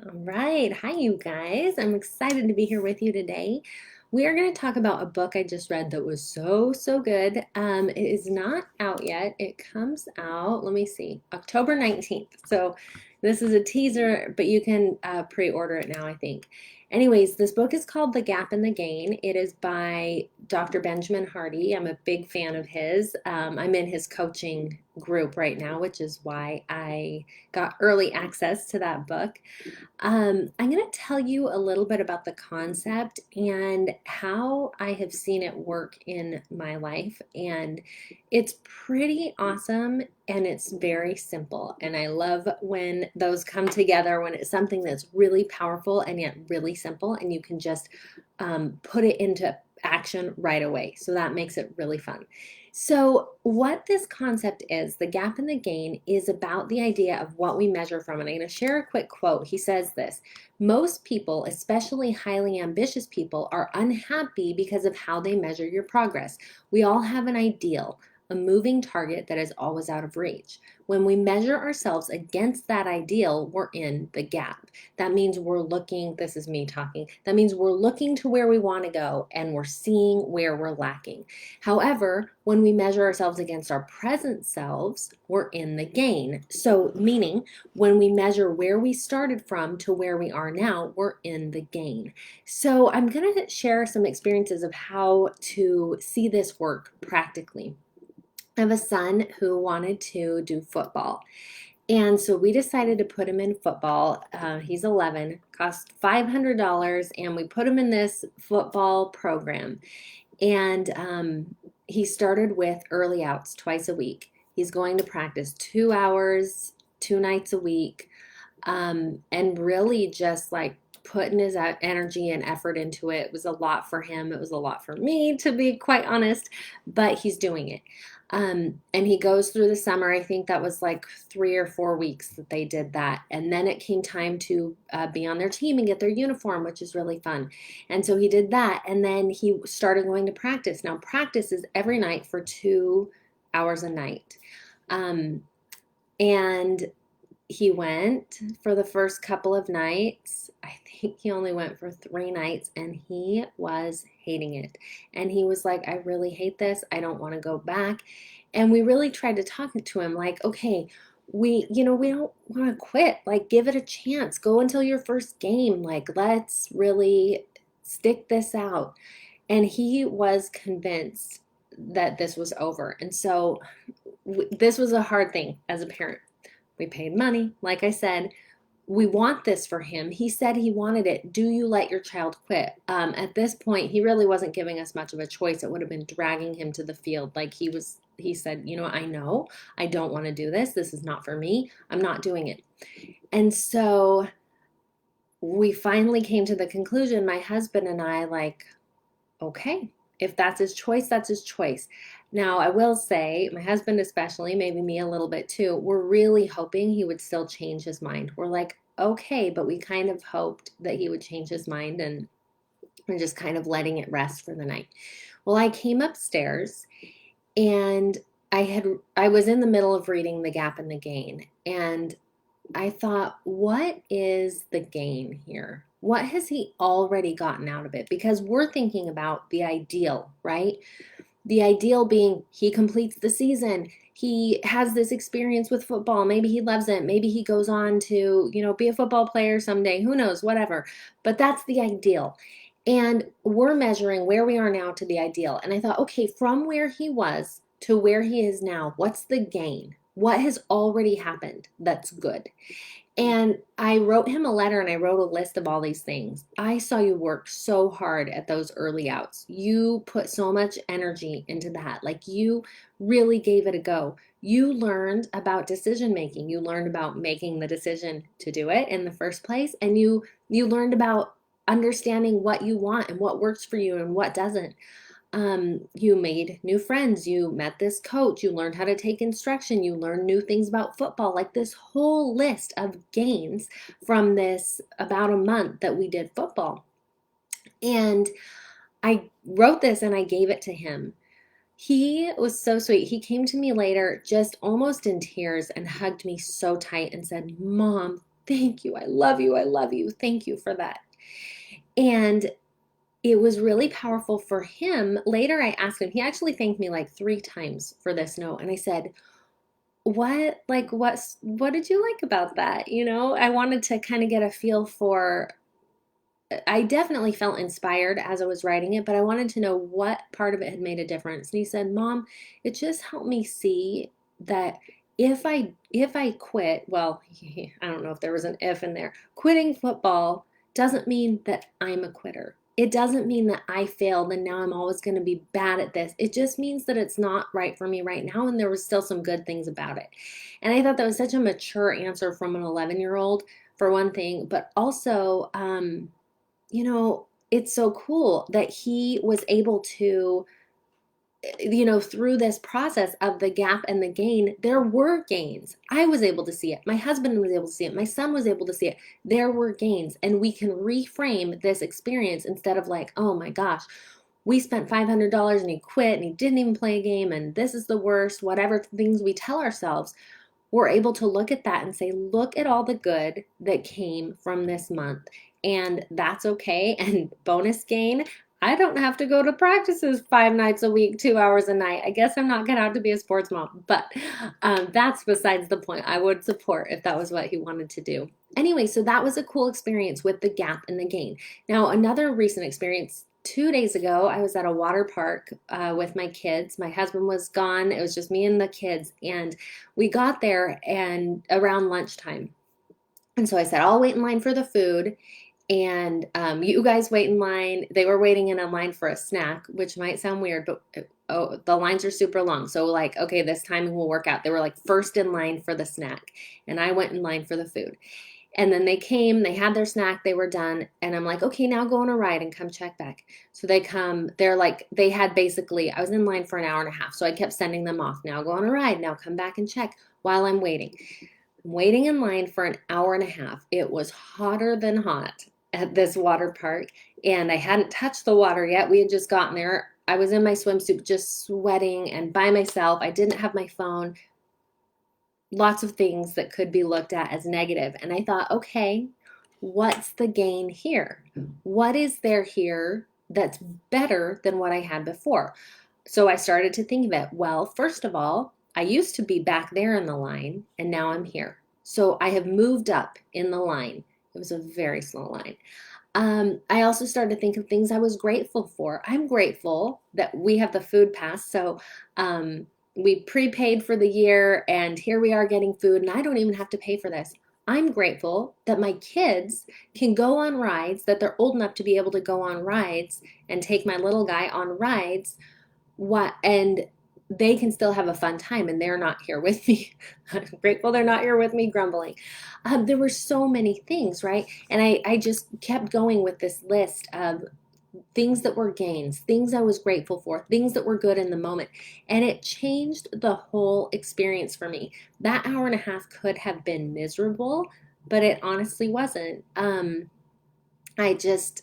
All right. Hi, you guys. I'm excited to be here with you today. We are going to talk about a book I just read that was so good. It is not out yet. It comes out, let me see, October 19th. So this is a teaser, but you can pre-order it now, I think. Anyways, this book is called The Gap and the Gain. It is by Dr. Benjamin Hardy. I'm a big fan of his. I'm in his coaching group right now, which is why I got early access to that book. I'm going to tell you a little bit about the concept and how I have seen it work in my life. And it's pretty awesome and it's very simple. And I love when those come together, when it's something that's really powerful and yet really simple, and you can just put it into action right away. So that makes it really fun. So, what this concept is, the gap and the gain, is about the idea of what we measure from. And I'm going to share a quick quote. He says this: most people, especially highly ambitious people, are unhappy because of how they measure your progress. We all have an ideal, a moving target that is always out of reach. When we measure ourselves against that ideal, we're in the gap. That means we're looking, this is me talking, that means we're looking to where we want to go and we're seeing where we're lacking. However, when we measure ourselves against our present selves, we're in the gain. So, meaning when we measure where we started from to where we are now, we're in the gain. So, I'm going to share some experiences of how to see this work practically. I have a son who wanted to do football. And so we decided to put him in football. He's 11, cost $500, and we put him in this football program. And he started with early outs twice a week. He's going to practice 2 hours, 2 nights a week, and really just like putting his energy and effort into it. It was a lot for him. It was a lot for me, to be quite honest, but he's doing it. And he goes through the summer. I think that was like 3 or 4 weeks that they did that. And then it came time to be on their team and get their uniform, which is really fun. And so he did that. And then he started going to practice. Now, practice is every night for 2 hours a night. Um, and he went for the first couple of nights. I think he only went for 3 nights and he was hating it. And he was like, I really hate this. I don't want to go back. And we really tried to talk to him like, okay, we don't want to quit. Like, give it a chance. Go until your first game. Like, let's really stick this out. And he was convinced that this was over. And so this was a hard thing as a parent. We paid money. Like I said, we want this for him. He said he wanted it. Do you let your child quit? At this point, he really wasn't giving us much of a choice. It would have been dragging him to the field. He said, I know I don't want to do this. This is not for me. I'm not doing it. And so we finally came to the conclusion, my husband and I, like, okay, if that's his choice, that's his choice. Now, I will say, my husband especially, maybe me a little bit too, we're really hoping he would still change his mind. We're like, okay, but we kind of hoped that he would change his mind and we're just kind of letting it rest for the night. Well, I came upstairs and I was in the middle of reading The Gap and the Gain, and I thought, what is the gain here? What has he already gotten out of it? Because we're thinking about the ideal, right? The ideal being he completes the season. He has this experience with football. Maybe he loves it. Maybe he goes on to, be a football player someday. Who knows? Whatever. But that's the ideal. And we're measuring where we are now to the ideal. And I thought, okay, from where he was to where he is now, what's the gain? What has already happened that's good? And I wrote him a letter and I wrote a list of all these things. I saw you work so hard at those early outs. You put so much energy into that. Like, you really gave it a go. You learned about decision making. You learned about making the decision to do it in the first place. And you learned about understanding what you want and what works for you and what doesn't. You made new friends, you met this coach, you learned how to take instruction, you learned new things about football, like this whole list of gains from this about a month that we did football. And I wrote this and I gave it to him. He was so sweet. He came to me later just almost in tears and hugged me so tight and said, Mom, thank you. I love you. I love you. Thank you for that. And it was really powerful for him. Later, I asked him, he actually thanked me like 3 times for this note. And I said, what did you like about that? I wanted to kind of get a feel for, I definitely felt inspired as I was writing it, but I wanted to know what part of it had made a difference. And he said, Mom, it just helped me see that if I quit, well, I don't know if there was an if in there. Quitting football doesn't mean that I'm a quitter. It doesn't mean that I failed and now I'm always going to be bad at this. It just means that it's not right for me right now, and there was still some good things about it. And I thought that was such a mature answer from an 11-year-old, for one thing, but also, it's so cool that he was able to, through this process of the gap and the gain, there were gains. I was able to see it. My husband was able to see it. My son was able to see it. There were gains. And we can reframe this experience instead of like, oh my gosh, we spent $500 and he quit and he didn't even play a game and this is the worst, whatever things we tell ourselves. We're able to look at that and say, look at all the good that came from this month. And that's okay. And bonus gain, I don't have to go to practices 5 nights a week, 2 hours a night. I guess I'm not cut out to be a sports mom, but that's besides the point. I would support if that was what he wanted to do. Anyway, so that was a cool experience with the gap and the gain. Now, another recent experience, 2 days ago, I was at a water park with my kids. My husband was gone. It was just me and the kids. And we got there and around lunchtime. And so I said, I'll wait in line for the food. And you guys wait in line. They were waiting in a line for a snack, which might sound weird, but oh, the lines are super long. So like, okay, this timing will work out. They were like first in line for the snack. And I went in line for the food. And then they came, they had their snack, they were done. And I'm like, okay, now go on a ride and come check back. So they come, they're like, they had basically, I was in line for an hour and a half. So I kept sending them off. Now go on a ride, now come back and check while I'm waiting. I'm waiting in line for an hour and a half. It was hotter than hot at this water park. And I hadn't touched the water yet. We had just gotten there. I was in my swimsuit, just sweating and by myself. I didn't have my phone. Lots of things that could be looked at as negative. And I thought, okay, what's the gain here? What is there here that's better than what I had before? So I started to think of it. Well, first of all, I used to be back there in the line and now I'm here. So I have moved up in the line. It was a very slow line. I also started to think of things I was grateful for. I'm grateful that we have the food pass. So we prepaid for the year and here we are getting food and I don't even have to pay for this. I'm grateful that my kids can go on rides, that they're old enough to be able to go on rides and take my little guy on rides. And they can still have a fun time and they're not here with me. I'm grateful they're not here with me grumbling. There were so many things, right? And I just kept going with this list of things that were gains, things I was grateful for, things that were good in the moment. And it changed the whole experience for me. That hour and a half could have been miserable, but it honestly wasn't. I just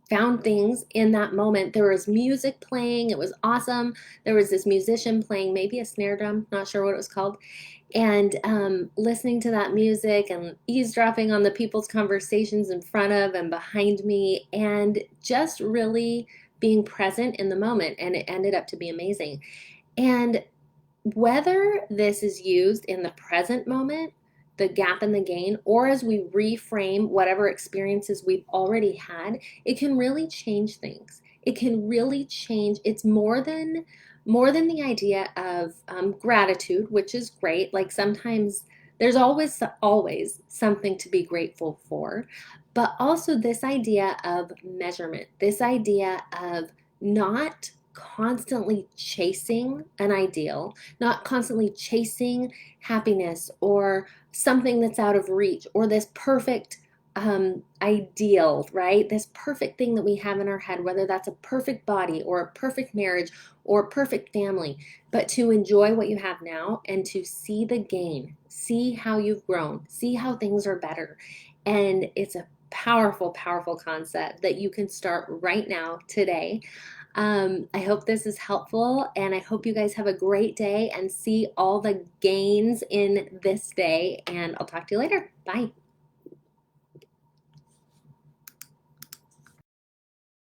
found things in that moment. There was music playing. It was awesome. There was this musician playing maybe a snare drum, not sure what it was called. And listening to that music and eavesdropping on the people's conversations in front of and behind me and just really being present in the moment. And it ended up to be amazing. And whether this is used in the present moment, the gap and the gain, or as we reframe whatever experiences we've already had, it can really change things. It can really change. It's more than the idea of gratitude, which is great. Like sometimes there's always something to be grateful for, but also this idea of measurement, this idea of not constantly chasing an ideal, not constantly chasing happiness or something that's out of reach or this perfect ideal, right? This perfect thing that we have in our head, whether that's a perfect body or a perfect marriage or a perfect family, but to enjoy what you have now and to see the gain, see how you've grown, see how things are better. And it's a powerful, powerful concept that you can start right now, today. I hope this is helpful, and I hope you guys have a great day and see all the gains in this day. And I'll talk to you later. Bye.